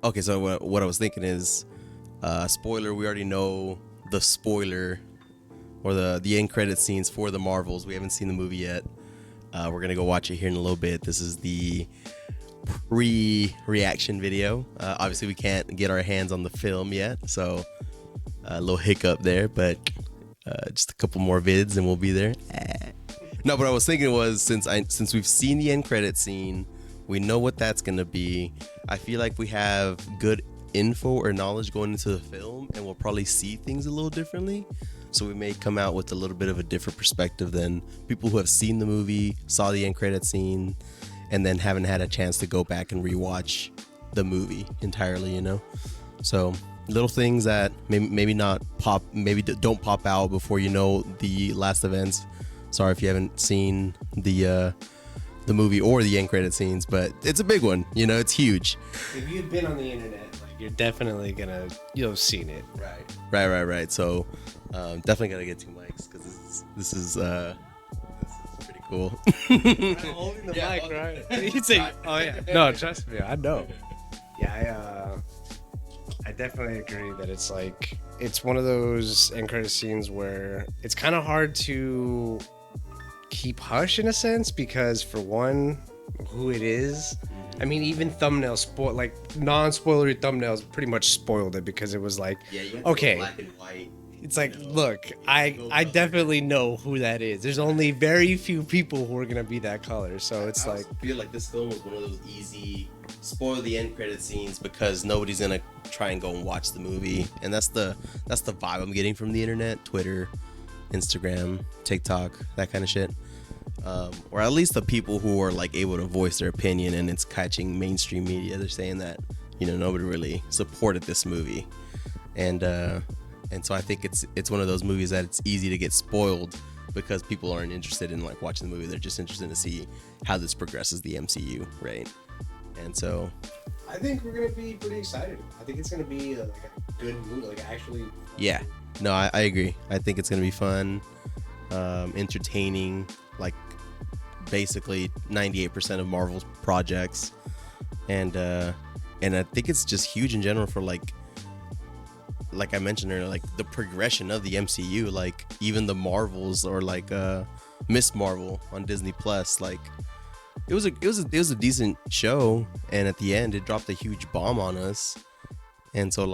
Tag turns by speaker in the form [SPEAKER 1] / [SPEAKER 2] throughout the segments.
[SPEAKER 1] Okay, so what I was thinking is, spoiler. We already know the spoiler or the end credit scenes for the Marvels. We haven't seen the movie yet. We're gonna go watch it here in a little bit. This is the pre-reaction video. Obviously, we can't get our hands on the film yet, so a little hiccup there. But just a couple more vids and we'll be there. No, but I was thinking was since we've seen the end credit scene, we know what that's gonna be. I feel like we have good info or knowledge going into the film, and we'll probably see things a little differently. So we may come out with a little bit of a different perspective than people who have seen the movie, saw the end credit scene, and then haven't had a chance to go back and rewatch the movie entirely. So little things that maybe not pop, maybe don't pop out before you know the last events. Sorry if you haven't seen the movie or the end credit scenes, but it's a big one. It's huge.
[SPEAKER 2] If you've been on the internet, you're definitely gonna you'll have seen it.
[SPEAKER 1] Right. So definitely gotta get 2 mics because this is pretty cool.
[SPEAKER 2] I'm holding the mic, right? You'd say, "Oh yeah." No, trust me, I know. Yeah, I definitely agree that it's one of those end credit scenes where it's kind of hard to keep hush in a sense because for one, who it is. I mean, even thumbnails non-spoilery thumbnails pretty much spoiled it because it was like, okay, black and white. It's like, look, I definitely know who that is. There's only very few people who are gonna be that color, so it's
[SPEAKER 1] I feel like this film was one of those easy spoil the end credit scenes because nobody's gonna try and go and watch the movie, and that's the vibe I'm getting from the internet, Twitter, Instagram, TikTok, that kind of shit. Or at least the people who are able to voice their opinion and it's catching mainstream media. They're saying that nobody really supported this movie, and so I think it's one of those movies that it's easy to get spoiled because people aren't interested in watching the movie. They're just interested to see how this progresses the MCU, right? And so
[SPEAKER 2] I think we're gonna be pretty excited. I think it's gonna be a good movie, actually.
[SPEAKER 1] Yeah, no, I agree. I think it's gonna be fun, entertaining, basically 98% of Marvel's projects, and I think it's just huge in general for like I mentioned earlier, the progression of the MCU, even the Marvels or Miss Marvel on Disney Plus, it was a decent show, and at the end it dropped a huge bomb on us, and so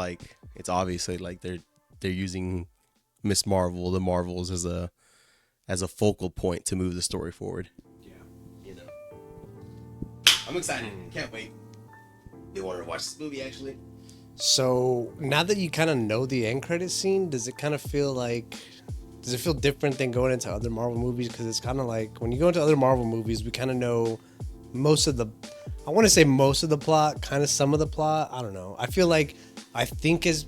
[SPEAKER 1] it's obviously they're using Miss Marvel, the Marvels as a focal point to move the story forward. I'm excited. Can't wait. You want to watch this movie, actually?
[SPEAKER 2] So now that you kind of know the end credit scene, does it kind of feel does it feel different than going into other Marvel movies? Because it's kind of when you go into other Marvel movies, we kind of know most of the plot, kind of some of the plot. I don't know. I feel I think as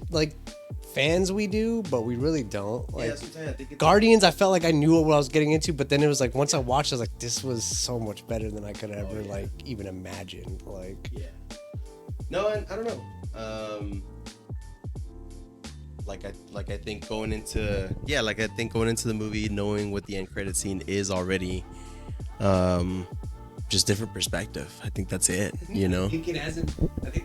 [SPEAKER 2] fans we do, but we really don't.
[SPEAKER 1] That's what I'm saying. I think
[SPEAKER 2] Guardians, I felt I knew what I was getting into, but then it was once I watched, I was this was so much better than I could ever even imagine.
[SPEAKER 1] Yeah. No, I don't know. I think going into the movie, knowing what the end credit scene is already, just different perspective. I think that's it.
[SPEAKER 2] I think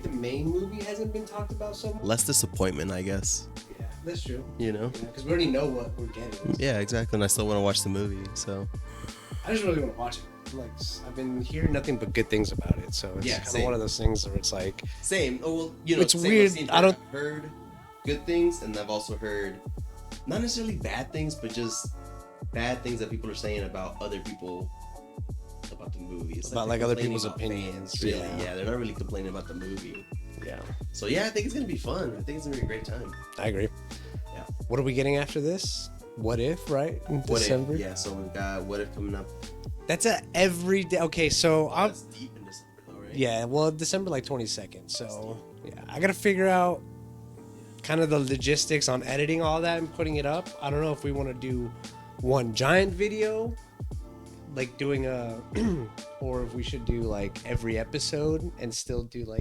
[SPEAKER 2] the main movie hasn't been talked about so much.
[SPEAKER 1] Less disappointment, I guess.
[SPEAKER 2] Yeah, that's true.
[SPEAKER 1] Because
[SPEAKER 2] we already know what we're getting.
[SPEAKER 1] Yeah, exactly. And I still want to watch the movie, so.
[SPEAKER 2] I just really want to watch it. I've been hearing nothing but good things about it, so it's kind of one of those things where it's
[SPEAKER 1] same. Oh well,
[SPEAKER 2] it's weird.
[SPEAKER 1] I've heard good things, and I've also heard not necessarily bad things, but just bad things that people are saying about other people about the movie. It's
[SPEAKER 2] about other people's opinions.
[SPEAKER 1] Really, yeah, they're not really complaining about the movie.
[SPEAKER 2] Yeah.
[SPEAKER 1] So yeah, I think it's gonna be fun. I think it's gonna be a great time.
[SPEAKER 2] I agree.
[SPEAKER 1] Yeah.
[SPEAKER 2] What are we getting after this? What If, right? In December?
[SPEAKER 1] If, yeah, so we've got What If coming up.
[SPEAKER 2] That's a every day. Okay, so
[SPEAKER 1] that's deep in December though, right?
[SPEAKER 2] Yeah, well, December 22nd. So yeah, I gotta figure out kind of the logistics on editing all that and putting it up. I don't know if we want to do one giant video, doing or if we should do every episode and still do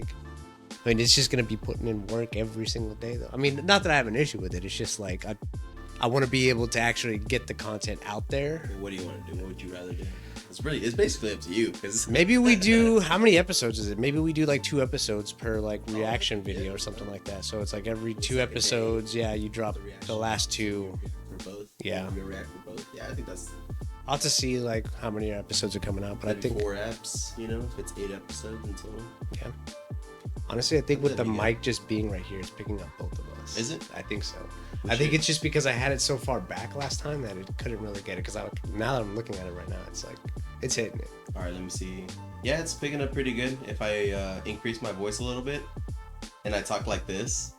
[SPEAKER 2] it's just gonna be putting in work every single day though. I mean, not that I have an issue with it. It's just I want to be able to actually get the content out there.
[SPEAKER 1] What do you want to do? What would you rather do? It's basically up to you because
[SPEAKER 2] Maybe we do. How many episodes is it? Maybe we do like 2 episodes per like reaction video or something like that. So it's like every 2 episodes, yeah, you drop the last 2.
[SPEAKER 1] for both.
[SPEAKER 2] Yeah.
[SPEAKER 1] We react for both. Yeah, I think that's
[SPEAKER 2] I'll have to see like how many episodes are coming out, but I
[SPEAKER 1] maybe
[SPEAKER 2] think
[SPEAKER 1] 4 apps. You know, if it's 8 episodes in total.
[SPEAKER 2] yeah. Honestly, I think with the
[SPEAKER 1] That'd be
[SPEAKER 2] mic just being right here, it's picking up both of us.
[SPEAKER 1] Is it?
[SPEAKER 2] I think so.
[SPEAKER 1] We
[SPEAKER 2] I think
[SPEAKER 1] should-
[SPEAKER 2] it's just because I had it so far back last time that it couldn't really get it. Because now that I'm looking at it right now, it's like it's hitting it.
[SPEAKER 1] All right, let me see. Yeah, it's picking up pretty good. If I increase my voice a little bit and I talk like this,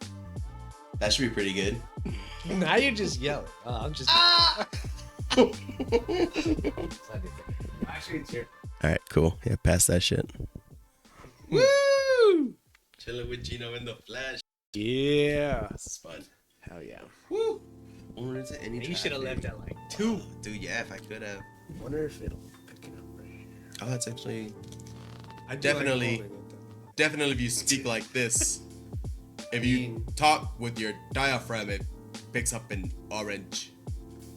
[SPEAKER 1] that should be pretty good.
[SPEAKER 2] Now you're just yelling. I'm just. Actually, it's here.
[SPEAKER 1] All right, cool. Yeah, pass that shit. Woo! Chilling with Gino in the flesh.
[SPEAKER 2] Yeah.
[SPEAKER 1] This is fun.
[SPEAKER 2] Hell yeah.
[SPEAKER 1] Woo! Wonder if any
[SPEAKER 2] You should have left at like
[SPEAKER 1] 2. Dude, yeah, if I could have.
[SPEAKER 2] Wonder if it'll pick it up right here.
[SPEAKER 1] Oh, that's actually
[SPEAKER 2] I do
[SPEAKER 1] Definitely.
[SPEAKER 2] Like holding it, though.
[SPEAKER 1] definitely if you speak like this. If
[SPEAKER 2] you
[SPEAKER 1] you talk with your diaphragm, it picks up in orange.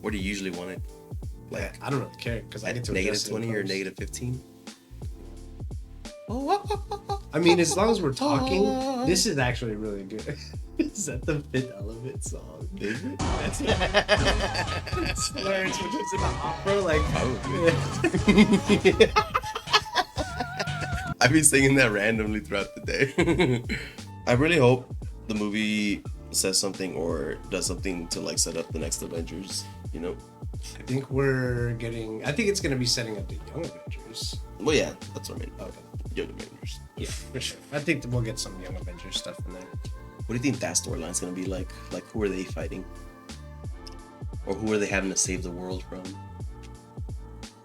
[SPEAKER 1] What do you usually want it? Like
[SPEAKER 2] I don't really care because I get
[SPEAKER 1] at
[SPEAKER 2] to
[SPEAKER 1] negative
[SPEAKER 2] adjust it in
[SPEAKER 1] 20 or
[SPEAKER 2] post.
[SPEAKER 1] negative 15?
[SPEAKER 2] I mean, as long as we're talking, this is actually really good. Is that the Fifth Element song?
[SPEAKER 1] Is it?
[SPEAKER 2] That's it. Slurs, which is in the opera, like.
[SPEAKER 1] I've been singing that randomly throughout the day. I really hope the movie says something or does something to like set up the next Avengers, you know?
[SPEAKER 2] I think it's gonna be setting up the Young Avengers.
[SPEAKER 1] Well, yeah, that's what I mean.
[SPEAKER 2] Okay.
[SPEAKER 1] Young Avengers.
[SPEAKER 2] Yeah, for sure. I think that we'll get some Young Avengers stuff in there.
[SPEAKER 1] What do you think that storyline's gonna be like? Like, who are they fighting? Or who are they having to save the world from?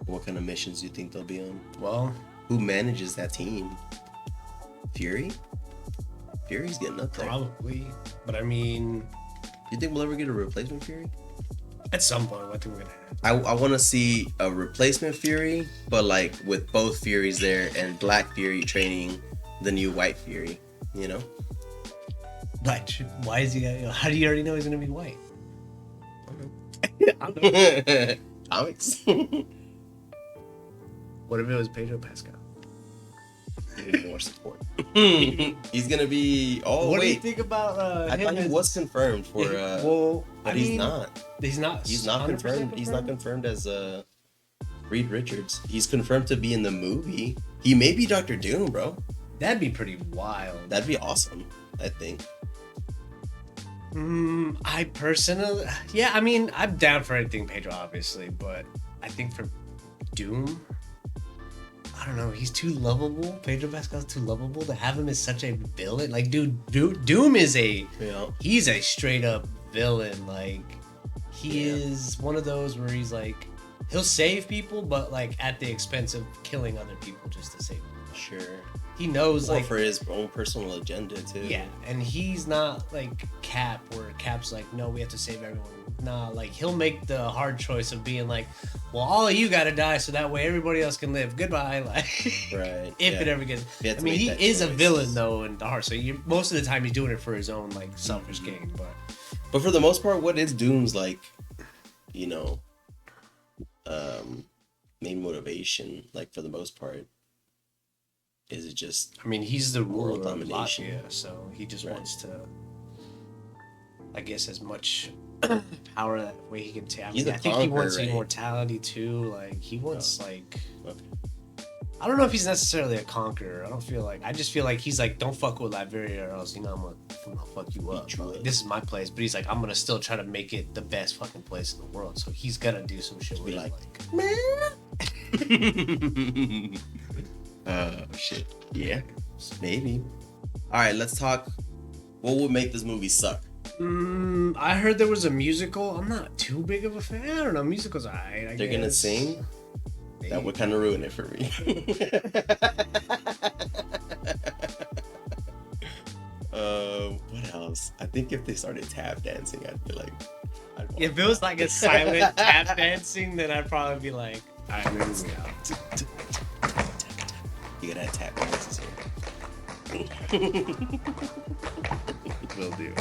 [SPEAKER 1] What kind of missions do you think they'll be on?
[SPEAKER 2] Well,
[SPEAKER 1] Who manages that team? Fury? Fury's getting up there.
[SPEAKER 2] probably, but I mean,
[SPEAKER 1] You think we'll ever get a replacement Fury?
[SPEAKER 2] at some point, I think we're gonna have.
[SPEAKER 1] I want to see a replacement Fury, but like with both Furies there and Black Fury training the new White Fury, you know?
[SPEAKER 2] But why is he? How do you already know he's gonna be white? I don't know.
[SPEAKER 1] Comics.
[SPEAKER 2] What if it was Pedro Pascal?
[SPEAKER 1] Need more support. He's gonna be. Oh
[SPEAKER 2] What do you
[SPEAKER 1] wait,
[SPEAKER 2] think about
[SPEAKER 1] I
[SPEAKER 2] him
[SPEAKER 1] thought he
[SPEAKER 2] as-
[SPEAKER 1] was confirmed for.
[SPEAKER 2] well,
[SPEAKER 1] but
[SPEAKER 2] I
[SPEAKER 1] he's
[SPEAKER 2] mean,
[SPEAKER 1] not.
[SPEAKER 2] He's not.
[SPEAKER 1] He's not
[SPEAKER 2] 100%
[SPEAKER 1] confirmed. He's not confirmed as Reed Richards. He's confirmed to be in the movie. He may be Doctor Doom, bro.
[SPEAKER 2] That'd be pretty wild.
[SPEAKER 1] That'd be awesome. I think.
[SPEAKER 2] I personally, yeah, I mean, I'm down for anything Pedro, obviously, but I think for Doom, I don't know, he's too lovable. Pedro Pascal's too lovable to have him as such a villain. Like, dude, Doom is he's a straight up villain. Like, he is one of those where he's like, he'll save people, but like at the expense of killing other people just to save them.
[SPEAKER 1] Sure.
[SPEAKER 2] He knows,
[SPEAKER 1] Well,
[SPEAKER 2] like,
[SPEAKER 1] for his own personal agenda too.
[SPEAKER 2] yeah, and he's not like Cap, where Cap's like, no, we have to save everyone. Nah, like he'll make the hard choice of being like, well, all of you gotta die, so that way everybody else can live. Goodbye. Like,
[SPEAKER 1] Right.
[SPEAKER 2] if
[SPEAKER 1] yeah.
[SPEAKER 2] it ever gets.
[SPEAKER 1] He had
[SPEAKER 2] I
[SPEAKER 1] to
[SPEAKER 2] mean,
[SPEAKER 1] make
[SPEAKER 2] he
[SPEAKER 1] that
[SPEAKER 2] is a
[SPEAKER 1] choice.
[SPEAKER 2] villain though in the heart, so most of the time he's doing it for his own like selfish gain.
[SPEAKER 1] But for the most part, what is Doom's like? You know, main motivation, like for the most part, is it just
[SPEAKER 2] I mean, he's the
[SPEAKER 1] World
[SPEAKER 2] ruler of
[SPEAKER 1] domination.
[SPEAKER 2] Latvia, so he just
[SPEAKER 1] Right.
[SPEAKER 2] wants to, I guess, as much power that way he can take. I
[SPEAKER 1] He's
[SPEAKER 2] mean,
[SPEAKER 1] a
[SPEAKER 2] I think he wants
[SPEAKER 1] conqueror, right?
[SPEAKER 2] immortality too. Like he wants like.
[SPEAKER 1] Okay.
[SPEAKER 2] I don't know if he's necessarily a conqueror. I just feel like he's like, don't fuck with Liberia or else, I'm gonna fuck you up.
[SPEAKER 1] Beat you
[SPEAKER 2] Like,
[SPEAKER 1] up.
[SPEAKER 2] this is my place. But he's like, I'm gonna still try to make it the best fucking place in the world. So he's gonna do some shit
[SPEAKER 1] Be
[SPEAKER 2] where
[SPEAKER 1] like,
[SPEAKER 2] like
[SPEAKER 1] shit. Yeah, maybe. All right, let's talk. What would make this movie suck?
[SPEAKER 2] I heard there was a musical. I'm not too big of a fan. I don't know. Musicals, alright.
[SPEAKER 1] They're gonna sing. That would kind of ruin it for me. What else? I think if they started tap dancing, I'd be like, I'd want
[SPEAKER 2] If it was like a silent tap dancing, then I'd probably be like, alright, maybe we out.
[SPEAKER 1] You gotta have tap dances here. Will do.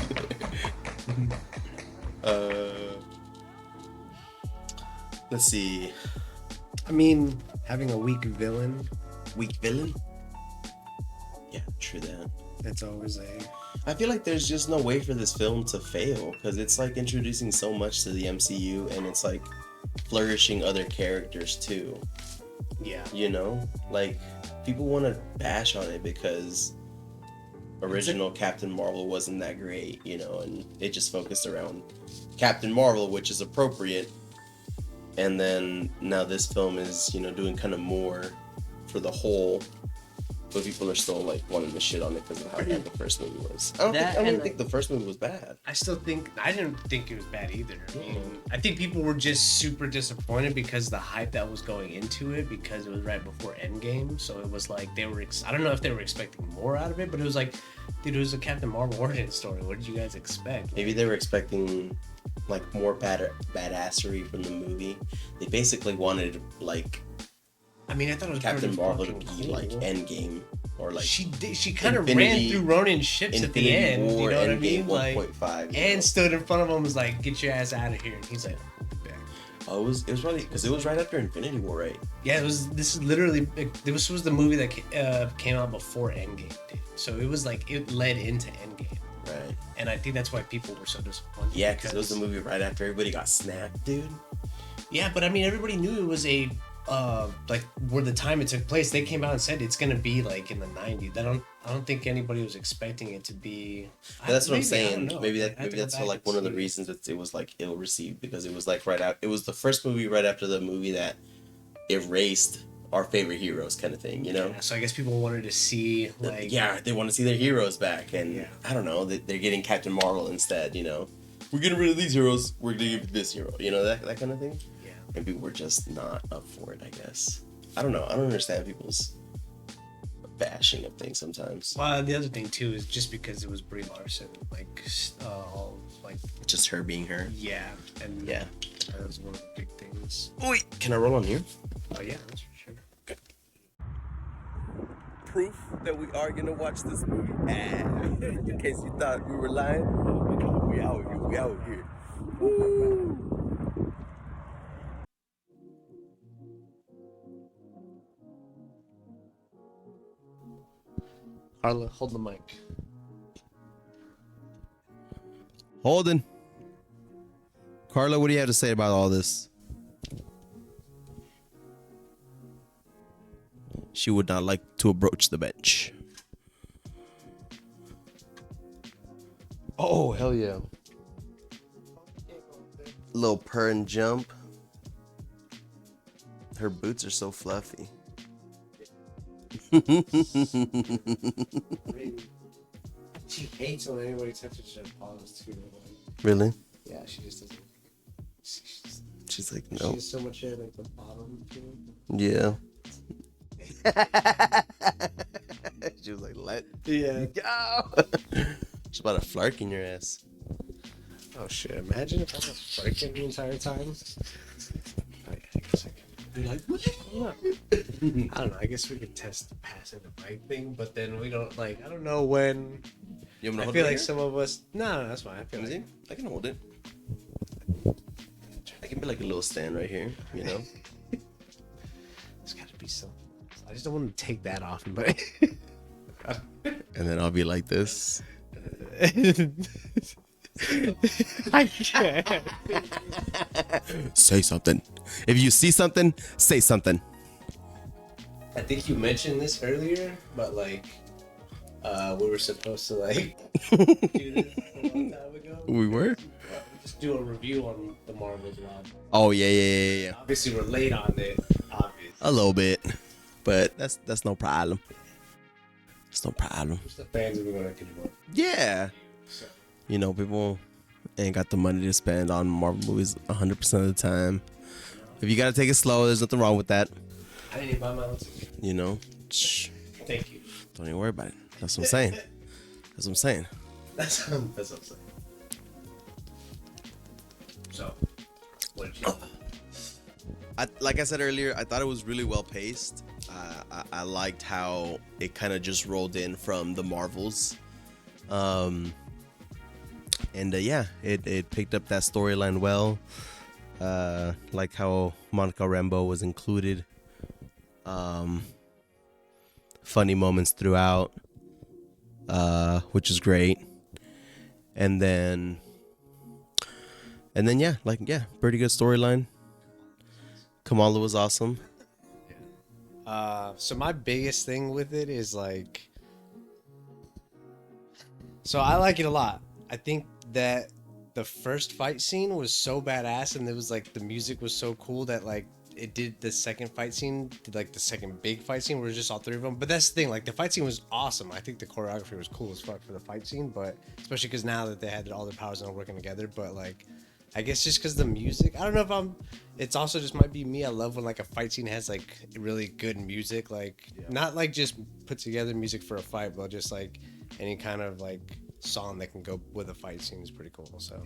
[SPEAKER 1] Let's see.
[SPEAKER 2] I mean, having a weak villain,
[SPEAKER 1] Weak villain. Yeah, true that.
[SPEAKER 2] that's always a.
[SPEAKER 1] I feel like there's just no way for this film to fail because it's like introducing so much to the MCU and it's like flourishing other characters too.
[SPEAKER 2] Yeah.
[SPEAKER 1] You know, like people want to bash on it because original Captain Marvel wasn't that great, you know, and it just focused around Captain Marvel, which is appropriate. And then now this film is, you know, doing kind of more for the whole, but people are still like wanting to shit on it because of how bad the first movie was. I don't think the first movie was bad.
[SPEAKER 2] I didn't think it was bad either. I mean, I think people were just super disappointed because the hype that was going into it, because it was right before Endgame. So it was like I don't know if they were expecting more out of it, but it was like, dude, it was a Captain Marvel origin story. What did you guys expect?
[SPEAKER 1] Maybe they were expecting like more badassery from the movie. They basically wanted like
[SPEAKER 2] I mean, I thought it was
[SPEAKER 1] Captain Marvel to be
[SPEAKER 2] cool.
[SPEAKER 1] like Endgame or like
[SPEAKER 2] She kind of ran through Ronin's ships at the end.
[SPEAKER 1] War,
[SPEAKER 2] you know what I
[SPEAKER 1] Endgame
[SPEAKER 2] mean? Like,
[SPEAKER 1] 1.5.
[SPEAKER 2] and stood in front of him, was like, "Get your ass out of here!" And he's like, "Back."
[SPEAKER 1] Oh, it was probably because it was right after Infinity War, right?
[SPEAKER 2] Yeah, it was. This is literally. This was the movie that came out before Endgame did. So it was like it led into Endgame.
[SPEAKER 1] Right.
[SPEAKER 2] And I think that's why people were so disappointed.
[SPEAKER 1] Yeah, because it was the movie right after everybody got snapped, dude.
[SPEAKER 2] Yeah, but I mean, everybody knew it was a like where the time it took place. They came out and said it's gonna be like in the 90s. I don't think anybody was expecting it to be.
[SPEAKER 1] But that's what I'm saying.
[SPEAKER 2] Maybe
[SPEAKER 1] That's like one of the reasons that it was like ill received because it was like right out. It was the first movie right after the movie that erased our favorite heroes, kind of thing. You know.
[SPEAKER 2] Yeah, so I guess people wanted to see like.
[SPEAKER 1] They want to see their heroes back, and
[SPEAKER 2] Yeah.
[SPEAKER 1] I don't know. They're getting Captain Marvel instead. You know, we're getting rid of these heroes. We're gonna give this hero. You know that kind of thing.
[SPEAKER 2] Yeah.
[SPEAKER 1] And people were just not up for it. I guess. I don't know. I don't understand people's bashing of things sometimes.
[SPEAKER 2] Well, the other thing too is just because it was Brie Larson, like
[SPEAKER 1] Just her being her.
[SPEAKER 2] yeah, and
[SPEAKER 1] Yeah.
[SPEAKER 2] that was one of the big things.
[SPEAKER 1] Wait, can I roll on here?
[SPEAKER 2] Oh yeah, that's for sure.
[SPEAKER 1] Proof that we are gonna watch this movie. In case you thought we were lying, we out here. We out here. Woo!
[SPEAKER 2] Carla, hold the mic.
[SPEAKER 1] Holden. Carla, what do you have to say about all this? She would not like to approach the bench.
[SPEAKER 2] Oh hell yeah!
[SPEAKER 1] Little purr and jump. Her boots are so fluffy.
[SPEAKER 2] She hates when anybody touches her paws too.
[SPEAKER 1] Really?
[SPEAKER 2] Yeah, she just doesn't.
[SPEAKER 1] She's like,
[SPEAKER 2] She
[SPEAKER 1] no.
[SPEAKER 2] has so much hair like the bottom too.
[SPEAKER 1] Yeah. She was like, let
[SPEAKER 2] Yeah.
[SPEAKER 1] go. She's about to flark in your ass.
[SPEAKER 2] Oh shit! Imagine if I was breaking the entire time. I guess I could be like, what? I don't know. I guess we could test the passing the mic thing, but then we don't like. I don't know when.
[SPEAKER 1] You want me to
[SPEAKER 2] I
[SPEAKER 1] hold
[SPEAKER 2] feel
[SPEAKER 1] it
[SPEAKER 2] like
[SPEAKER 1] here?
[SPEAKER 2] some of us. No, that's fine. I feel
[SPEAKER 1] Let me
[SPEAKER 2] like.
[SPEAKER 1] see. I can hold it. I can be like a little stand right here, you know?
[SPEAKER 2] There's got to be something. I just don't want to take that off, but.
[SPEAKER 1] And then I'll be like this.
[SPEAKER 2] I can't.
[SPEAKER 1] Say something. If you see something, say something.
[SPEAKER 2] I think you mentioned this earlier, but like, we were supposed to like do this a long time ago.
[SPEAKER 1] We were?
[SPEAKER 2] Just do a review on the Marvel Blob.
[SPEAKER 1] Oh, yeah.
[SPEAKER 2] Obviously, we're late on it. Obviously,
[SPEAKER 1] A little bit. But that's no problem. It's no problem.
[SPEAKER 2] just the fans are going to continue.
[SPEAKER 1] Yeah.
[SPEAKER 2] So,
[SPEAKER 1] You know, people ain't got the money to spend on Marvel movies 100% of the time. If you gotta take it slow, there's nothing wrong with that.
[SPEAKER 2] I didn't even buy my own ticket.
[SPEAKER 1] You know? Shh.
[SPEAKER 2] Thank you.
[SPEAKER 1] Don't even worry about it. That's what I'm saying. That's what I'm saying.
[SPEAKER 2] That's what I'm saying. So, what did you?
[SPEAKER 1] Like I said earlier, I thought it was really well paced. I liked how it kind of just rolled in from the Marvels. Yeah, it picked up that storyline well. Like how Monica Rambeau was included Um, funny moments throughout, which is great. And then, yeah, pretty good storyline. Kamala was awesome.
[SPEAKER 2] So my biggest thing with it is like, so I like it a lot. I think that the first fight scene was so badass, and it was like the music was so cool that like it did the second fight scene, like the second big fight scene, where it was just all three of them. But that's the thing, like the fight scene was awesome. I think the choreography was cool as fuck for the fight scene, but especially because now that they had all their powers and all working together. But like, I guess just because the music, I don't know if I'm. It's also just might be me. I love when like a fight scene has like really good music, like not like just put together music for a fight, but just like any kind of like song that can go with a fight scene is pretty cool. So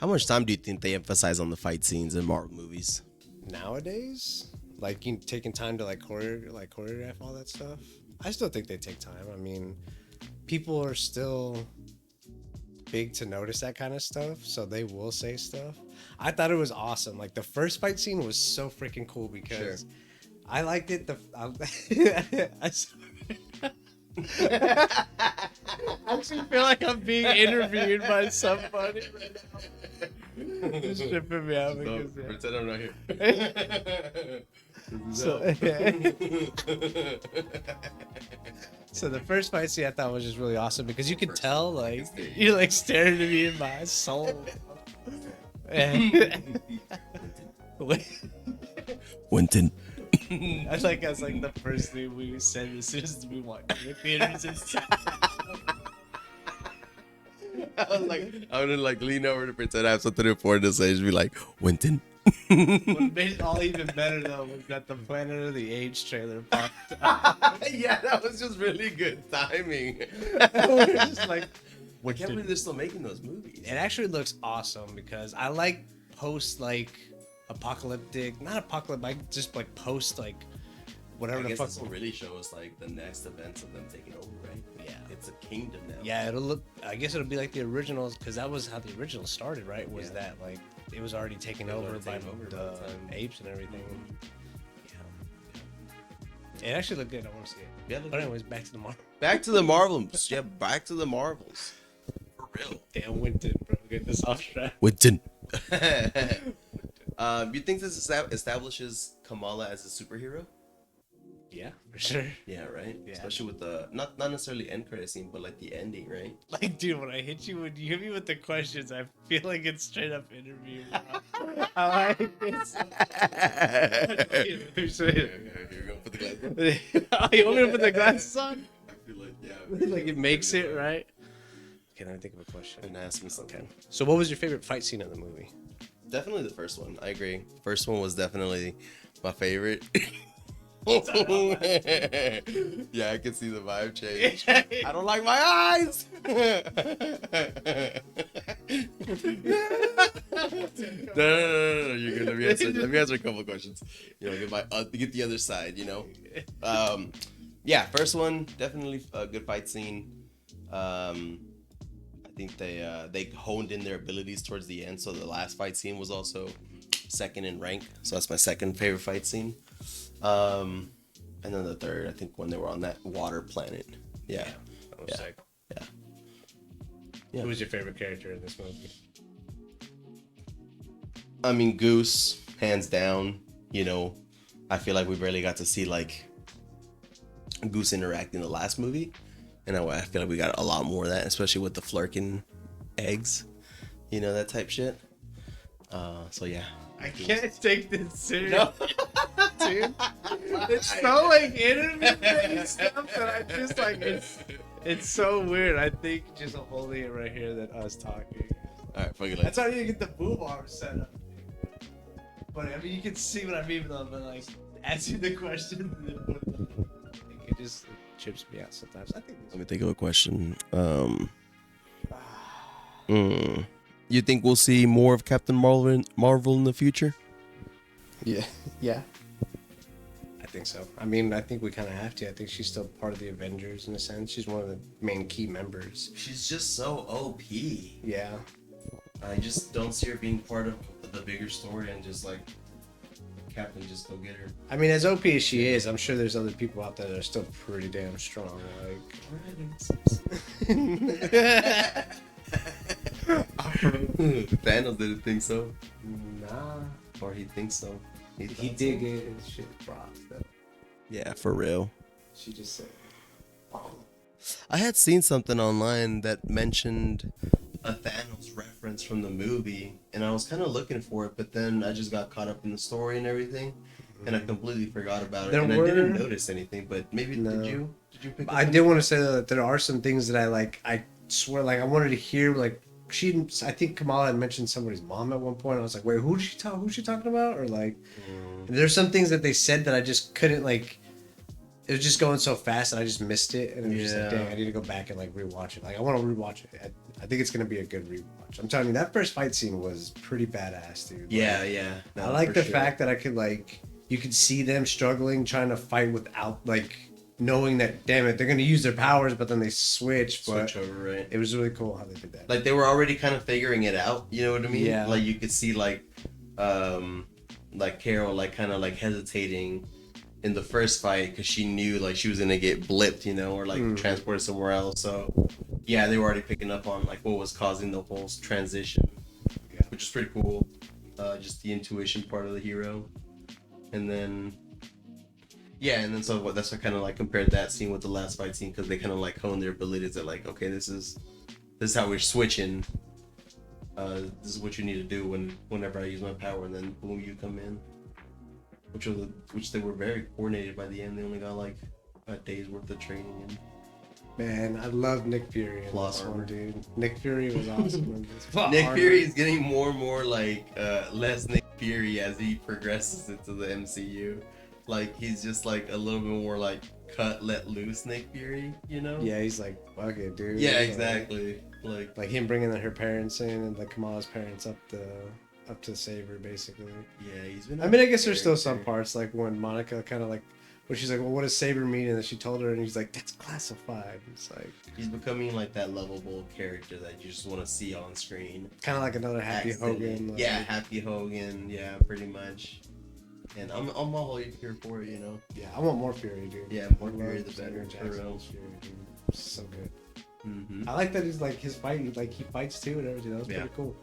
[SPEAKER 1] How much time do you think they emphasize on the fight scenes in Marvel movies?
[SPEAKER 2] nowadays, like you taking time to like choreograph all that stuff, I still think they take time. I mean, people are still big to notice that kind of stuff, so they will say stuff. I thought it was awesome. Like the first fight scene was so freaking cool because I liked it. I actually feel like I'm being interviewed by somebody right now. It's tripping me out because
[SPEAKER 1] Pretend I'm not here.
[SPEAKER 2] So the first fight scene I thought was just really awesome because you could tell like you're like staring at me in my soul.
[SPEAKER 1] Winton.
[SPEAKER 2] I think that's like the first thing we said as soon as we walked in the theaters.
[SPEAKER 1] I was like, I would like lean over to pretend I have something important to say. Just be like, Winton.
[SPEAKER 2] What made it all even better though was that the Planet of the Apes trailer popped up.
[SPEAKER 1] Yeah, that was just really good timing.
[SPEAKER 2] We're just like,
[SPEAKER 1] I can't believe they're still making those movies.
[SPEAKER 2] it actually looks awesome because I like post like apocalyptic, not apocalyptic, like just like post like whatever
[SPEAKER 1] I
[SPEAKER 2] the
[SPEAKER 1] guess
[SPEAKER 2] fuck.
[SPEAKER 1] this will really show us like the next events of them taking over, right?
[SPEAKER 2] Yeah.
[SPEAKER 1] It's a kingdom now.
[SPEAKER 2] Yeah, it'll look. I guess it'll be like the originals because that was how the originals started, right? Was
[SPEAKER 1] Yeah.
[SPEAKER 2] that like it was already taken
[SPEAKER 1] It was
[SPEAKER 2] over
[SPEAKER 1] already
[SPEAKER 2] by
[SPEAKER 1] taken over by
[SPEAKER 2] the
[SPEAKER 1] the time.
[SPEAKER 2] apes and everything. Yeah. It actually looked good. I want to see it.
[SPEAKER 1] Yeah,
[SPEAKER 2] But anyways, back to the Marvel.
[SPEAKER 1] back to the Marvels. Yeah, back to the Marvels. For real.
[SPEAKER 2] Damn, Winton, bro, get this off track.
[SPEAKER 1] Winton. You think this establishes Kamala as a superhero?
[SPEAKER 2] Yeah, for sure.
[SPEAKER 1] Yeah, right.
[SPEAKER 2] Yeah.
[SPEAKER 1] Especially with the not necessarily end credit scene, but like the ending, right?
[SPEAKER 2] Like, dude, when I hit you, when you hit me with the questions, I feel like it's straight up interview. Bro. I like this.
[SPEAKER 1] Here we go. Put the glasses on.
[SPEAKER 2] Oh, you want me to put the glasses on?
[SPEAKER 1] I feel like yeah.
[SPEAKER 2] Like it makes it right. Okay, let me think of a question.
[SPEAKER 1] And ask me something.
[SPEAKER 2] Okay. So, what was your favorite fight scene in the movie?
[SPEAKER 1] Definitely the first one. I agree. First one was definitely my favorite. Yeah, I can see the vibe change. I don't like my eyes. No. You're good. Let me answer a couple of questions. You know, get the other side. You know. Yeah, first one definitely a good fight scene. I think they honed in their abilities towards the end. So the last fight scene was also second in rank. So that's my second favorite fight scene. And then the third, I think, when they were on that water planet. Yeah.
[SPEAKER 2] That was
[SPEAKER 1] Yeah.
[SPEAKER 2] sick.
[SPEAKER 1] Yeah.
[SPEAKER 2] Who was your favorite character in this movie?
[SPEAKER 1] I mean, Goose, hands down. You know, I feel like we barely got to see like Goose interact in the last movie, and I feel like we got a lot more of that, especially with the flirking eggs. You know, that type shit. So yeah.
[SPEAKER 2] I can't take this serious,
[SPEAKER 1] No.
[SPEAKER 2] dude. It's so like interview stuff that I just like. It's so weird. I think just holding it right here than us talking.
[SPEAKER 1] All right, fuck it.
[SPEAKER 2] That's how you get the boob arm set up. But I mean, you can see what I mean though. But like answering the question, it just chips me out sometimes. I think.
[SPEAKER 1] Let me think of a question. You think we'll see more of Captain Marvel in the future?
[SPEAKER 2] Yeah. I think so. I mean, I think we kind of have to. I think she's still part of the Avengers in a sense. She's one of the main key members.
[SPEAKER 1] She's just so OP.
[SPEAKER 2] Yeah.
[SPEAKER 1] I just don't see her being part of the bigger story and just like Cap can just go get her.
[SPEAKER 2] I mean, as OP as she is, I'm sure there's other people out there that are still pretty damn strong.
[SPEAKER 1] Thanos didn't think so.
[SPEAKER 2] Nah.
[SPEAKER 1] Or he thinks so.
[SPEAKER 2] He
[SPEAKER 1] thought
[SPEAKER 2] did
[SPEAKER 1] so.
[SPEAKER 2] get his shit props, though.
[SPEAKER 1] Yeah, for real.
[SPEAKER 2] She just said, oh.
[SPEAKER 1] I had seen something online that mentioned a Thanos reference from the movie, and I was kind of looking for it, but then I just got caught up in the story and everything, and I completely forgot about it.
[SPEAKER 2] There
[SPEAKER 1] and I
[SPEAKER 2] were-
[SPEAKER 1] didn't notice anything, but maybe
[SPEAKER 2] No.
[SPEAKER 1] did you pick up
[SPEAKER 2] I
[SPEAKER 1] on
[SPEAKER 2] did
[SPEAKER 1] it?
[SPEAKER 2] want to say that there are some things that I swear, like, I wanted to hear, like, I think Kamala had mentioned somebody's mom at one point. I was like, wait, who's she talking about? Or, like, there's some things that they said that I just couldn't, like, it was just going so fast and I just missed it. And it was just like,
[SPEAKER 1] Yeah.
[SPEAKER 2] dang, I need to go back and, like, rewatch it. Like, I want to rewatch it. I think it's going to be a good rewatch. I'm telling you, that first fight scene was pretty badass, dude.
[SPEAKER 1] Yeah,
[SPEAKER 2] Like,
[SPEAKER 1] yeah.
[SPEAKER 2] I
[SPEAKER 1] No,
[SPEAKER 2] like
[SPEAKER 1] for
[SPEAKER 2] the
[SPEAKER 1] sure.
[SPEAKER 2] fact that I could, like, you could see them struggling, trying to fight without, like, knowing that, damn it, they're going to use their powers, but then they switch. But
[SPEAKER 1] switch over, right?
[SPEAKER 2] it was really cool how they did that.
[SPEAKER 1] Like they were already kind of figuring it out, you know what I mean?
[SPEAKER 2] Yeah.
[SPEAKER 1] Like you could see like Carol like kind of like hesitating in the first fight because she knew like she was gonna get blipped, you know, or like
[SPEAKER 2] Mhm.
[SPEAKER 1] transported somewhere else. So yeah, they were already picking up on like what was causing the whole transition,
[SPEAKER 2] Yeah.
[SPEAKER 1] which is pretty cool. Just the intuition part of the hero, and then. Yeah, and then so that's what kind of like compared that scene with the last fight scene because they kind of like honed their abilities at like, okay, this is how we're switching. This is what you need to do whenever I use my power, and then boom, you come in. Which they were very coordinated by the end. They only got like a day's worth of training in.
[SPEAKER 2] Man, I love Nick Fury in
[SPEAKER 1] Plus
[SPEAKER 2] this
[SPEAKER 1] armor.
[SPEAKER 2] one, dude. Nick Fury was awesome in this. Plus
[SPEAKER 1] Nick
[SPEAKER 2] armor.
[SPEAKER 1] Fury is getting more and more like less Nick Fury as he progresses into the MCU. Like he's just like a little bit more like cut, let loose Nick Fury, you know?
[SPEAKER 2] Yeah, he's like, fuck it, dude.
[SPEAKER 1] Yeah,
[SPEAKER 2] Like-
[SPEAKER 1] exactly. Like
[SPEAKER 2] Like him bringing her parents in and like Kamala's parents up to save her, basically.
[SPEAKER 1] yeah, he's been.
[SPEAKER 2] I mean, I guess there's still some parts like when Monica kind of like, when she's like, well, what does Saber mean? And then she told her, and he's like, that's classified. It's like
[SPEAKER 1] He's becoming like that lovable character that you just want to see on screen.
[SPEAKER 2] kind of like another Happy
[SPEAKER 1] Accidentally.
[SPEAKER 2] Hogan. Like,
[SPEAKER 1] Yeah, Happy Hogan. Yeah, pretty much. And I'm all here for it, you know.
[SPEAKER 2] Yeah, I want more Fury, dude.
[SPEAKER 1] Yeah, more
[SPEAKER 2] I
[SPEAKER 1] Fury
[SPEAKER 2] love
[SPEAKER 1] the
[SPEAKER 2] Samuel
[SPEAKER 1] better, for real.
[SPEAKER 2] Jackson's Fury, dude. So good.
[SPEAKER 1] Mm-hmm.
[SPEAKER 2] I like that he's like his fight, like he fights too and everything. That was
[SPEAKER 1] Yeah.
[SPEAKER 2] pretty cool.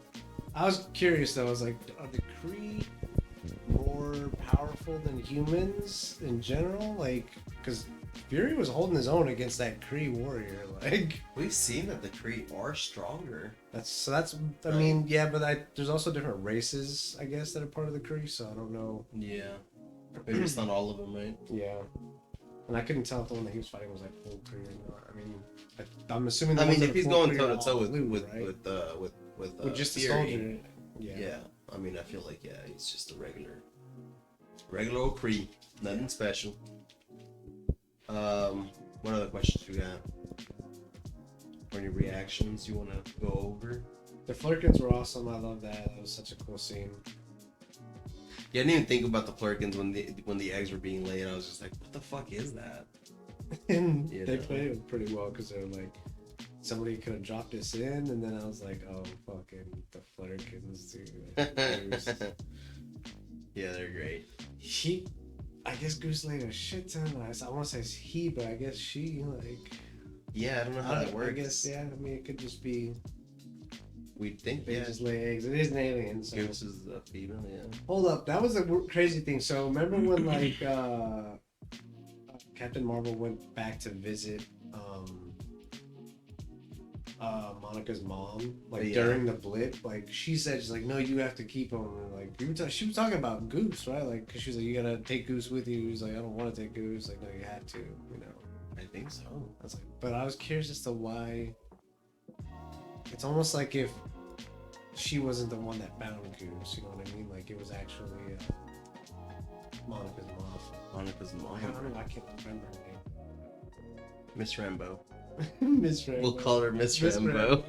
[SPEAKER 2] I was curious though. I was like, are the Kree more powerful than humans in general? Like, because Fury was holding his own against that Kree warrior. Like,
[SPEAKER 1] We've seen that the Kree are stronger.
[SPEAKER 2] that's I mean, yeah, but there's also different races, I guess, that are part of the Kree. So I don't know.
[SPEAKER 1] Yeah. Maybe it's not all of them, right?
[SPEAKER 2] Yeah. And I couldn't tell if the one that he was fighting was like full Kree or not. I mean, I'm assuming. The
[SPEAKER 1] I
[SPEAKER 2] ones
[SPEAKER 1] mean,
[SPEAKER 2] that
[SPEAKER 1] if
[SPEAKER 2] are
[SPEAKER 1] he's
[SPEAKER 2] full
[SPEAKER 1] going
[SPEAKER 2] Kree
[SPEAKER 1] toe
[SPEAKER 2] are
[SPEAKER 1] to toe
[SPEAKER 2] all
[SPEAKER 1] with
[SPEAKER 2] blue,
[SPEAKER 1] with
[SPEAKER 2] right?
[SPEAKER 1] with
[SPEAKER 2] just the
[SPEAKER 1] Fury,
[SPEAKER 2] soldier.
[SPEAKER 1] yeah. I mean, I feel like he's just a regular old Kree, nothing special. What other questions you got? Or any reactions you want to go over?
[SPEAKER 2] The Flurkins were awesome. I love that. That was such a cool scene.
[SPEAKER 1] Yeah, I didn't even think about the Flurkins when the eggs were being laid. I was just like, what the fuck is that?
[SPEAKER 2] And
[SPEAKER 1] You
[SPEAKER 2] they
[SPEAKER 1] know.
[SPEAKER 2] played it pretty well because they were like, somebody could have dropped this in, and then I was like, oh, fucking the Flurkins, dude.
[SPEAKER 1] Yeah, they're great.
[SPEAKER 2] I guess Goose laid a shit ton. I want to say he, but I guess she, like,
[SPEAKER 1] Yeah, I don't know how that works.
[SPEAKER 2] I guess, yeah, I mean, it could just be,
[SPEAKER 1] We'd think,
[SPEAKER 2] they
[SPEAKER 1] yeah.
[SPEAKER 2] just lay eggs. It is an alien, so.
[SPEAKER 1] Goose is a female, yeah.
[SPEAKER 2] Hold up, that was a crazy thing. So remember when like Captain Marvel went back to visit Monica's mom, like
[SPEAKER 1] Yeah.
[SPEAKER 2] during the blip, like she said, she's like, no, you have to keep him. And, like she was talking about Goose, right? Like, cause she was like, you gotta take Goose with you. He was like, I don't want to take Goose. Like, no, you had to, you know.
[SPEAKER 1] I think so.
[SPEAKER 2] I was like, but I was curious as to why. It's almost like if she wasn't the one that found Goose, you know what I mean? Like it was actually Monica's mom.
[SPEAKER 1] Monica's mom.
[SPEAKER 2] I don't know, I can't remember her
[SPEAKER 1] Miss Rambo.
[SPEAKER 2] name. Miss Rambo.
[SPEAKER 1] We'll call her Miss
[SPEAKER 2] Miss
[SPEAKER 1] Rambo.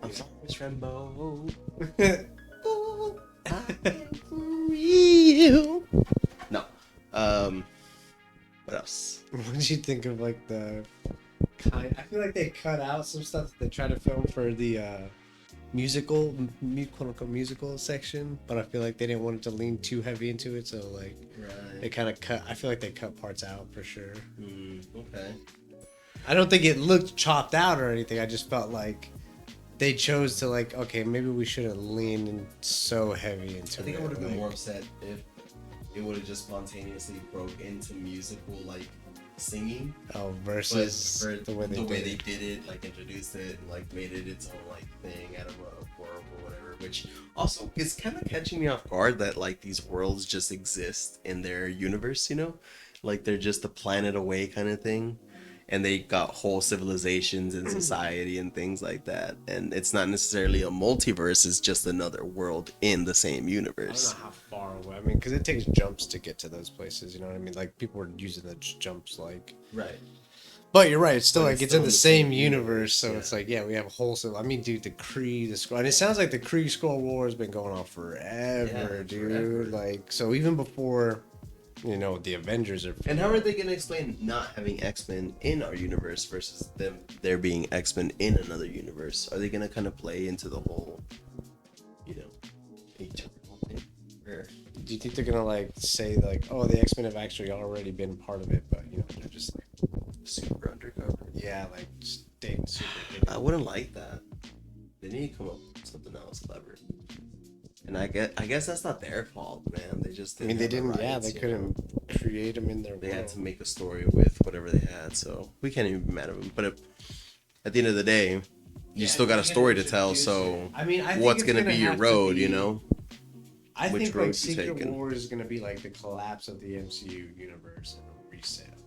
[SPEAKER 1] I'm sorry, Miss Rambo. Ooh, I am for real. No. What else?
[SPEAKER 2] What did you think of like the kind? I feel like they cut out some stuff that they tried to film for the quote unquote musical section, but I feel like they didn't want it to lean too heavy into it, so like they kind of cut. I feel like they cut parts out for sure.
[SPEAKER 1] Okay.
[SPEAKER 2] I don't think it looked chopped out or anything. I just felt like they chose to like, okay, maybe we shouldn't lean in so heavy into it.
[SPEAKER 1] I think I would have been
[SPEAKER 2] like,
[SPEAKER 1] more upset if it would have just spontaneously broke into musical like singing.
[SPEAKER 2] Oh,
[SPEAKER 1] But
[SPEAKER 2] versus
[SPEAKER 1] for
[SPEAKER 2] the way they
[SPEAKER 1] did it, like introduced it and like made it its own like thing out of a world or whatever, which also is kind of catching me off guard that like these worlds just exist in their universe, you know, like they're just a planet away kind of thing, and they got whole civilizations and society and things like that, and it's not necessarily a multiverse; it's just another world in the same
[SPEAKER 2] I don't
[SPEAKER 1] universe.
[SPEAKER 2] know how far away. I mean, because it takes jumps to get to those places. You know what I mean? Like people were using the jumps, like.
[SPEAKER 1] Right.
[SPEAKER 2] But you're right. It's still
[SPEAKER 1] But
[SPEAKER 2] like
[SPEAKER 1] it's
[SPEAKER 2] it's
[SPEAKER 1] still
[SPEAKER 2] in the same universe, so
[SPEAKER 1] yeah.
[SPEAKER 2] it's like yeah, we have wholesale. I mean, dude, the Kree, the Skrull, and it sounds like the Kree Skrull War has been going on forever,
[SPEAKER 1] Yeah,
[SPEAKER 2] dude.
[SPEAKER 1] forever.
[SPEAKER 2] Like so, even before, you know, the Avengers are.
[SPEAKER 1] And how are they gonna explain not having X-Men in our universe versus them there being X-Men in another universe? Are they gonna kind of play into the whole, you know, eternal thing? Or
[SPEAKER 2] Do you think they're gonna like say like, oh, the X Men have actually already been part of it, but you know, they're just like,
[SPEAKER 1] super undercover?
[SPEAKER 2] yeah, like staying super.
[SPEAKER 1] I wouldn't like that. They need to come up with something else clever. And I guess that's not their fault, man. They just
[SPEAKER 2] I mean, they
[SPEAKER 1] have the
[SPEAKER 2] didn't. Yeah,
[SPEAKER 1] rights,
[SPEAKER 2] they
[SPEAKER 1] you know?
[SPEAKER 2] couldn't create them in their.
[SPEAKER 1] They had
[SPEAKER 2] world.
[SPEAKER 1] to make a story with whatever they had, so we can't even be mad at them. But at the end of the day, you
[SPEAKER 2] Yeah,
[SPEAKER 1] still got a
[SPEAKER 2] you
[SPEAKER 1] story to
[SPEAKER 2] can't
[SPEAKER 1] tell.
[SPEAKER 2] introduce
[SPEAKER 1] So
[SPEAKER 2] it. I mean, I think
[SPEAKER 1] what's
[SPEAKER 2] it's
[SPEAKER 1] gonna be your
[SPEAKER 2] have to
[SPEAKER 1] road?
[SPEAKER 2] be-
[SPEAKER 1] You know,
[SPEAKER 2] I
[SPEAKER 1] Which
[SPEAKER 2] think
[SPEAKER 1] road
[SPEAKER 2] like
[SPEAKER 1] you
[SPEAKER 2] Secret
[SPEAKER 1] taking?
[SPEAKER 2] Wars is gonna be like the collapse of the MCU universe and a reset.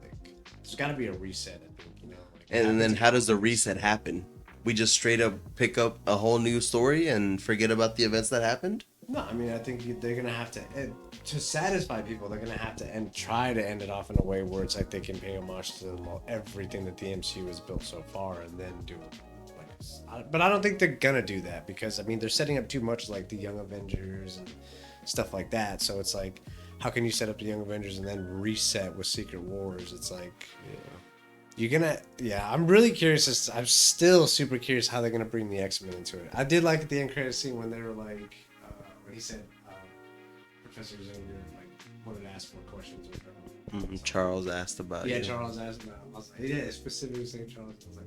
[SPEAKER 2] Like, there's got to be a reset. I think you know. Like, it
[SPEAKER 1] and then
[SPEAKER 2] happens
[SPEAKER 1] how
[SPEAKER 2] in
[SPEAKER 1] does the
[SPEAKER 2] comics.
[SPEAKER 1] reset happen? We just straight up pick up a whole new story and forget about the events that happened.
[SPEAKER 2] No, I mean, I think they're gonna have to satisfy people. They're gonna have to try to end it off in a way where it's like they can pay homage to everything that the MCU has built so far, and then do. But I don't think they're gonna do that because I mean they're setting up too much like the Young Avengers and stuff like that. So it's like, how can you set up the Young Avengers and then reset with Secret Wars? It's like, you're gonna, yeah. I'm really curious. I'm still super curious how they're gonna bring the X-Men into it. I did like at the end credit scene when they were like, when he said, Professor Xavier like wanted to ask more questions or whatever.
[SPEAKER 1] Charles asked about
[SPEAKER 2] Yeah,
[SPEAKER 1] you.
[SPEAKER 2] Charles asked about. I was like, yeah, specifically saying Charles. I was like,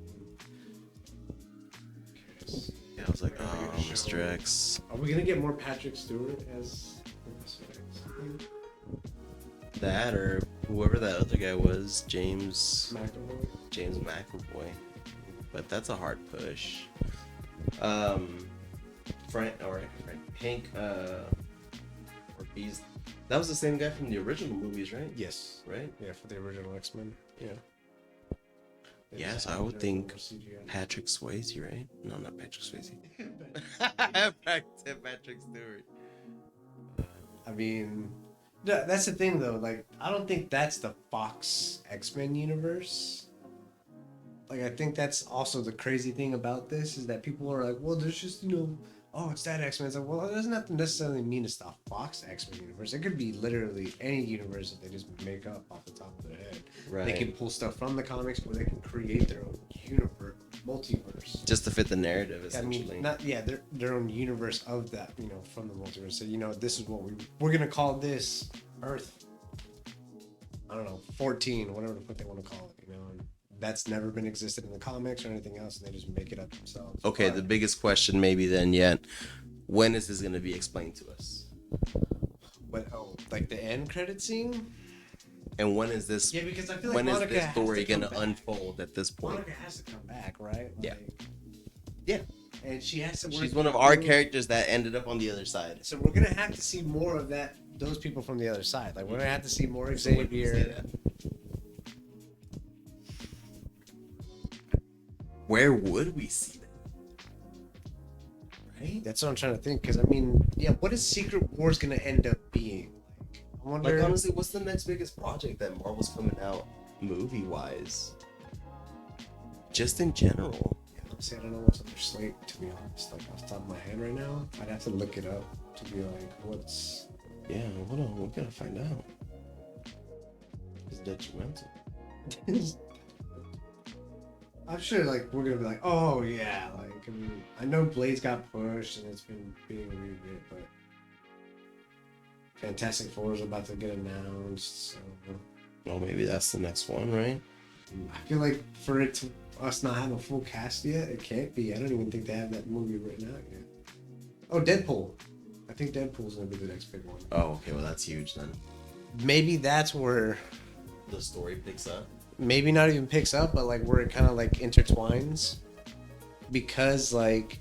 [SPEAKER 2] curious.
[SPEAKER 1] Yeah, I was like,
[SPEAKER 2] Are we
[SPEAKER 1] oh,
[SPEAKER 2] gonna show-
[SPEAKER 1] Mr. X.
[SPEAKER 2] Are we gonna get more Patrick Stewart as Professor X?
[SPEAKER 1] That or whoever that other guy was,
[SPEAKER 2] McAvoy?
[SPEAKER 1] James McAvoy. But that's a hard push. Hank Ortiz. That was the same guy from the original movies, right?
[SPEAKER 2] Yes.
[SPEAKER 1] Right?
[SPEAKER 2] Yeah, for the original X-Men. Yeah.
[SPEAKER 1] Yes, I would think Patrick Swayze, right? No, not Patrick Swayze. Patrick Stewart.
[SPEAKER 2] I mean, that's the thing though. Like, I don't think that's the Fox X-Men universe. Like, I think that's also the crazy thing about this is that people are like, well, there's just, you know, oh, it's that X-Men. It's like, well, it doesn't have to necessarily mean it's the Fox X-Men universe. It could be literally any universe that they just make up off the top of their head.
[SPEAKER 1] Right.
[SPEAKER 2] They can pull stuff from the comics, or they can create their own universe, multiverse.
[SPEAKER 1] Just to fit the narrative,
[SPEAKER 2] I
[SPEAKER 1] essentially.
[SPEAKER 2] mean, not yeah, their own universe of that, you know, from the multiverse. So you know, this is what we're gonna call this Earth. I don't know, 14, whatever the fuck they want to call it, you know. And that's never been existed in the comics or anything else, and they just make it up themselves.
[SPEAKER 1] Okay,
[SPEAKER 2] But-
[SPEAKER 1] the biggest question maybe then yet, when is this going to be explained to us?
[SPEAKER 2] But like the end credit scene.
[SPEAKER 1] And when is this?
[SPEAKER 2] Yeah, because I feel like
[SPEAKER 1] When is
[SPEAKER 2] Monica
[SPEAKER 1] this
[SPEAKER 2] has
[SPEAKER 1] story
[SPEAKER 2] to come
[SPEAKER 1] going to
[SPEAKER 2] back.
[SPEAKER 1] unfold at this point?
[SPEAKER 2] Monica has to come back, right?
[SPEAKER 1] Yeah.
[SPEAKER 2] Like,
[SPEAKER 1] Yeah,
[SPEAKER 2] and she has to.
[SPEAKER 1] she's
[SPEAKER 2] work
[SPEAKER 1] one of our
[SPEAKER 2] through-
[SPEAKER 1] characters that ended up on the other side.
[SPEAKER 2] So we're gonna have to see more of that. Those people from the other side. Like we're gonna have to see more
[SPEAKER 1] So when do you say
[SPEAKER 2] Xavier.
[SPEAKER 1] that? Where would we see that? Right?
[SPEAKER 2] That's what I'm trying to think. Because I mean, yeah, what is Secret Wars gonna end up being? Like, I wonder.
[SPEAKER 1] Like honestly, what's the next biggest project that Marvel's coming out movie-wise? Just in general.
[SPEAKER 2] See, I don't know what's on their slate. To be honest, like off the top of my head right now, I'd have to look it up to be like, what's.
[SPEAKER 1] Yeah, hold on, we're gonna find out. It's detrimental.
[SPEAKER 2] I'm sure, like, we're gonna be like, oh yeah, like, I mean, I know Blade's got pushed and it's been being rewritten, but Fantastic Four is about to get announced, so
[SPEAKER 1] Well, maybe that's the next one, right?
[SPEAKER 2] I feel like for it to us not have a full cast yet, it can't be. I don't even think they have that movie written out yet. Oh, Deadpool. I think Deadpool's gonna be the next big one.
[SPEAKER 1] Oh, okay. Well, that's huge then.
[SPEAKER 2] Maybe that's where,
[SPEAKER 1] The story picks up.
[SPEAKER 2] maybe not even picks up, but like where it kind of like intertwines, because like,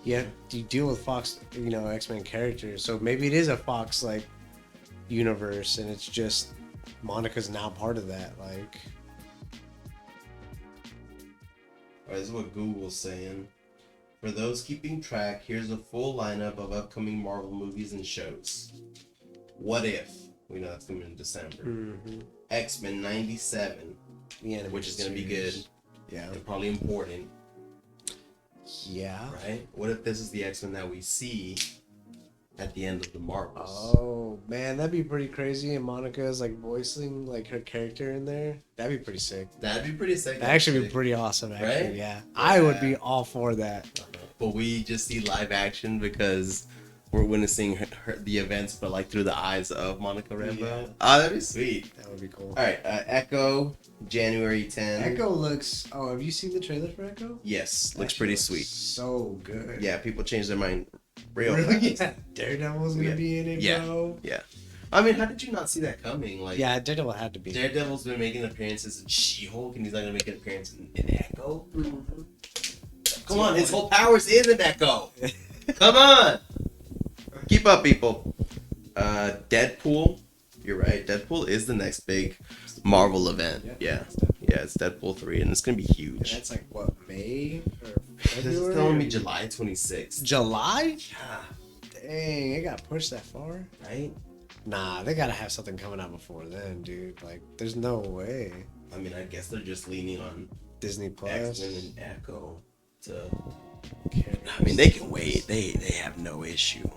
[SPEAKER 2] yeah, you deal with Fox, X-Men characters, so maybe it is a Fox like universe, and it's just Monica's now part of that. Like,
[SPEAKER 1] All right, this is what Google's saying. For those keeping track, here's a full lineup of upcoming Marvel movies and shows. What If? We know that's coming in December. X-Men 97,
[SPEAKER 2] the
[SPEAKER 1] which is going to be good
[SPEAKER 2] Yeah.
[SPEAKER 1] and probably important,
[SPEAKER 2] Yeah.
[SPEAKER 1] right? What if this is the X-Men that we see at the end of the Marvels?
[SPEAKER 2] Oh man, that'd be pretty crazy. And Monica's like voicing like her character in there. That'd be pretty sick.
[SPEAKER 1] That'd be pretty sick.
[SPEAKER 2] That'd actually be pretty awesome. Actually,
[SPEAKER 1] Right?
[SPEAKER 2] yeah. I would be all for that.
[SPEAKER 1] But we just see live action because we're witnessing the events, but like through the eyes of Monica Rambeau.
[SPEAKER 2] Yeah.
[SPEAKER 1] Oh, that'd be sweet.
[SPEAKER 2] That would be cool.
[SPEAKER 1] All right, Echo, January 10.
[SPEAKER 2] Echo looks. Oh, have you seen the trailer for Echo?
[SPEAKER 1] Yes, looks
[SPEAKER 2] That
[SPEAKER 1] pretty
[SPEAKER 2] looks
[SPEAKER 1] sweet.
[SPEAKER 2] So good.
[SPEAKER 1] Yeah, people change their mind real
[SPEAKER 2] Really?
[SPEAKER 1] fast.
[SPEAKER 2] Yeah. Daredevil's gonna
[SPEAKER 1] Yeah.
[SPEAKER 2] be in it,
[SPEAKER 1] Yeah.
[SPEAKER 2] bro.
[SPEAKER 1] Yeah. I mean, how did you not see that coming? Like,
[SPEAKER 2] Yeah, Daredevil had to be.
[SPEAKER 1] Daredevil's been making appearances in She-Hulk, and he's not gonna make an appearance in Echo. Come on, his whole powers is in Echo. Come on, keep up, people. Deadpool. You're right. Deadpool is the next big Marvel event. Yeah, it's Deadpool 3, and it's gonna be
[SPEAKER 2] And
[SPEAKER 1] huge.
[SPEAKER 2] that's like what, May or
[SPEAKER 1] This is
[SPEAKER 2] February?
[SPEAKER 1] telling me July 26th.
[SPEAKER 2] July?
[SPEAKER 1] Yeah,
[SPEAKER 2] Dang, it got pushed that far.
[SPEAKER 1] right?
[SPEAKER 2] Nah, they gotta have something coming out before then, dude. Like, there's no way.
[SPEAKER 1] I mean, I guess they're just leaning on
[SPEAKER 2] Disney Plus.
[SPEAKER 1] X-Men and Echo to.
[SPEAKER 2] Okay.
[SPEAKER 1] I mean, they can wait. They have no issue.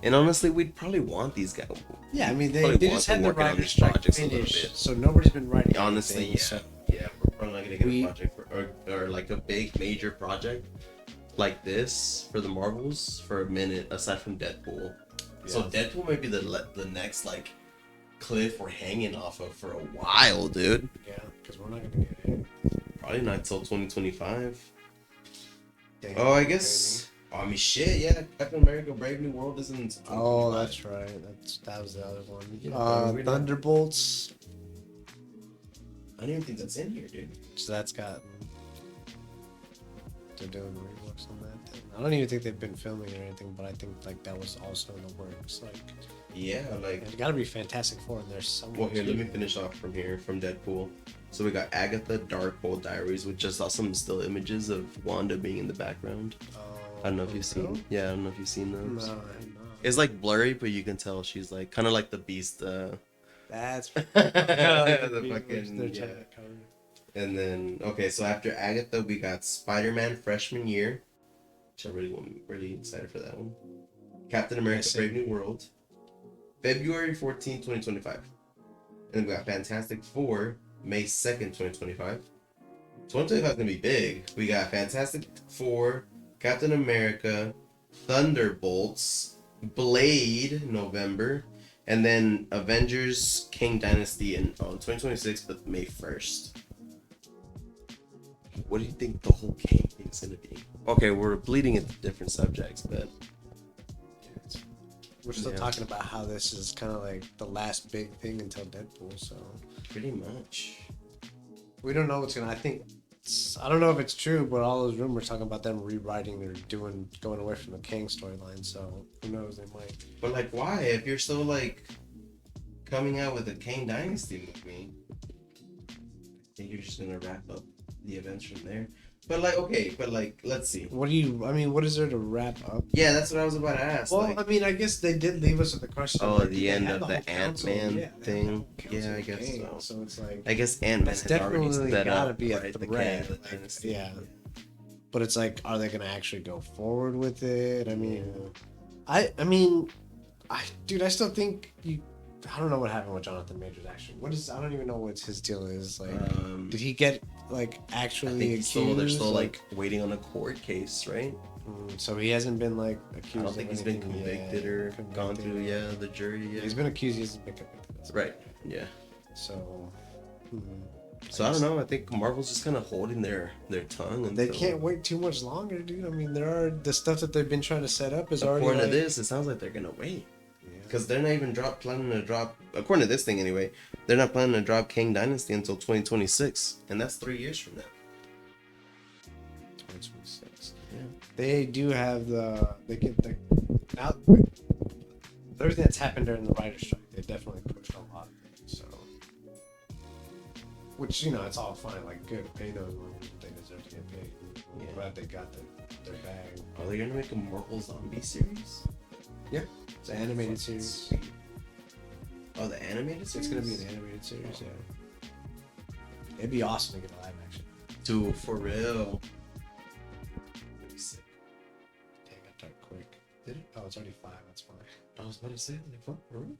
[SPEAKER 1] And honestly, we'd probably want these guys.
[SPEAKER 2] Yeah, I mean,
[SPEAKER 1] Probably
[SPEAKER 2] they
[SPEAKER 1] want
[SPEAKER 2] just
[SPEAKER 1] them
[SPEAKER 2] had the
[SPEAKER 1] working on
[SPEAKER 2] writers'
[SPEAKER 1] these
[SPEAKER 2] strike
[SPEAKER 1] projects a little
[SPEAKER 2] finished,
[SPEAKER 1] bit.
[SPEAKER 2] so nobody's been writing.
[SPEAKER 1] Honestly,
[SPEAKER 2] anything,
[SPEAKER 1] yeah,
[SPEAKER 2] so-
[SPEAKER 1] yeah, we're probably not gonna get
[SPEAKER 2] We-
[SPEAKER 1] a project or like a big major project like this for the Marvels for a minute, aside from Deadpool. So
[SPEAKER 2] Yeah.
[SPEAKER 1] Deadpool might be the next like cliff we're hanging off of for a while, dude.
[SPEAKER 2] Yeah, because we're not gonna get it.
[SPEAKER 1] Probably not till 2025.
[SPEAKER 2] Damn,
[SPEAKER 1] Oh, I guess. Oh, I mean, shit, yeah. Captain America: Brave New World isn't. Until
[SPEAKER 2] Oh,
[SPEAKER 1] 2025.
[SPEAKER 2] that's right. That was the other one.
[SPEAKER 1] Yeah, we're not-
[SPEAKER 2] Thunderbolts.
[SPEAKER 1] I don't even think that's in here, dude.
[SPEAKER 2] So that's got. They're doing reworks on that. Thing. I don't even think they've been filming or anything, but I think like that was also in the works. Like,
[SPEAKER 1] Yeah, like.
[SPEAKER 2] there's got to be Fantastic Four in there somewhere.
[SPEAKER 1] Well, here, let
[SPEAKER 2] too.
[SPEAKER 1] me finish off from here, from Deadpool. So we got Agatha Darkhold Diaries, which just saw some still images of Wanda being in the background.
[SPEAKER 2] Oh,
[SPEAKER 1] I don't know if you've
[SPEAKER 2] so?
[SPEAKER 1] seen. Yeah, I don't know if you've seen
[SPEAKER 2] No,
[SPEAKER 1] those.
[SPEAKER 2] I have not.
[SPEAKER 1] It's like blurry, but you can tell she's like kind of like the Beast.
[SPEAKER 2] That's
[SPEAKER 1] The
[SPEAKER 2] fucking.
[SPEAKER 1] fucking, yeah. And then so after Agatha, we got Spider-Man Freshman Year, which I really excited for that one. Captain America:
[SPEAKER 2] Yes,
[SPEAKER 1] Brave New World, February 14th, 2025. And then we got Fantastic Four, May 2nd, 2025. 2025 is gonna be big. We got Fantastic Four, Captain America, Thunderbolts, Blade, November, and then Avengers: King Dynasty in 2026, but May 1st. What do you think the whole King thing is gonna be? Okay, we're bleeding into different subjects, but
[SPEAKER 2] We're still
[SPEAKER 1] Yeah.
[SPEAKER 2] talking about how this is kind of like the last big thing until Deadpool, so
[SPEAKER 1] pretty much.
[SPEAKER 2] we don't know what's gonna. I don't know if it's true, but all those rumors talking about them rewriting or going away from the King storyline. So who knows? They might.
[SPEAKER 1] But like, why? If you're still like coming out with a King Dynasty movie, I think you're just gonna wrap up the events from there. But like, okay, let's see.
[SPEAKER 2] What is there to wrap up?
[SPEAKER 1] Yeah, that's what I was about to ask.
[SPEAKER 2] Well,
[SPEAKER 1] like,
[SPEAKER 2] I mean, I guess they did leave us with the question.
[SPEAKER 1] Oh,
[SPEAKER 2] like,
[SPEAKER 1] the
[SPEAKER 2] they
[SPEAKER 1] end
[SPEAKER 2] had
[SPEAKER 1] of the
[SPEAKER 2] whole council-
[SPEAKER 1] Ant-Man
[SPEAKER 2] they had the
[SPEAKER 1] thing?
[SPEAKER 2] whole council
[SPEAKER 1] Yeah, I
[SPEAKER 2] of
[SPEAKER 1] guess
[SPEAKER 2] Kang,
[SPEAKER 1] so.
[SPEAKER 2] So it's like
[SPEAKER 1] I guess Ant-Man
[SPEAKER 2] that's
[SPEAKER 1] had already
[SPEAKER 2] definitely
[SPEAKER 1] set
[SPEAKER 2] gotta
[SPEAKER 1] up,
[SPEAKER 2] be a
[SPEAKER 1] right, the
[SPEAKER 2] threat.
[SPEAKER 1] King
[SPEAKER 2] Like,
[SPEAKER 1] Dynasty.
[SPEAKER 2] yeah. But it's like, are they gonna actually go forward with it? I mean, I dude, I still think I don't know what happened with Jonathan Majors actually. I don't even know what his deal is. Like, did he get like
[SPEAKER 1] I
[SPEAKER 2] actually
[SPEAKER 1] think
[SPEAKER 2] accused?
[SPEAKER 1] they're still like waiting on a court case, right?
[SPEAKER 2] So he hasn't been like accused.
[SPEAKER 1] I don't think
[SPEAKER 2] of
[SPEAKER 1] he's been
[SPEAKER 2] anything
[SPEAKER 1] convicted
[SPEAKER 2] yet,
[SPEAKER 1] or gone through the jury yet.
[SPEAKER 2] He's been accused. He hasn't been convicted.
[SPEAKER 1] Right. Yeah.
[SPEAKER 2] So.
[SPEAKER 1] So I don't know. I think Marvel's just kind of holding their tongue.
[SPEAKER 2] They
[SPEAKER 1] until-
[SPEAKER 2] can't wait too much longer, dude. I mean, there are the stuff that they've been trying to set up is already.
[SPEAKER 1] According
[SPEAKER 2] like,
[SPEAKER 1] to this, it sounds like they're gonna wait
[SPEAKER 2] Yeah.
[SPEAKER 1] because they're not even planning to drop. According to this thing, anyway, they're not planning to drop Kang Dynasty until 2026, and that's 3 years from now.
[SPEAKER 2] 2026.
[SPEAKER 1] Yeah.
[SPEAKER 2] They do have the now everything that's happened during the writer's strike. They definitely pushed a lot. So, which it's all fine. Like, good, pay those when they deserve to get paid. I'm
[SPEAKER 1] Yeah.
[SPEAKER 2] glad they got their bag.
[SPEAKER 1] Are they gonna make a Marvel zombie series?
[SPEAKER 2] Yeah, it's an animated series.
[SPEAKER 1] Sweet. Oh, the animated series.
[SPEAKER 2] It's gonna be an animated series. Yeah, it'd be awesome to get a live action.
[SPEAKER 1] Dude, for real. That'd be sick.
[SPEAKER 2] Dang, that dark quick. Did it? Oh, it's already 5. That's fine.
[SPEAKER 1] I was about to say, like, what? For real?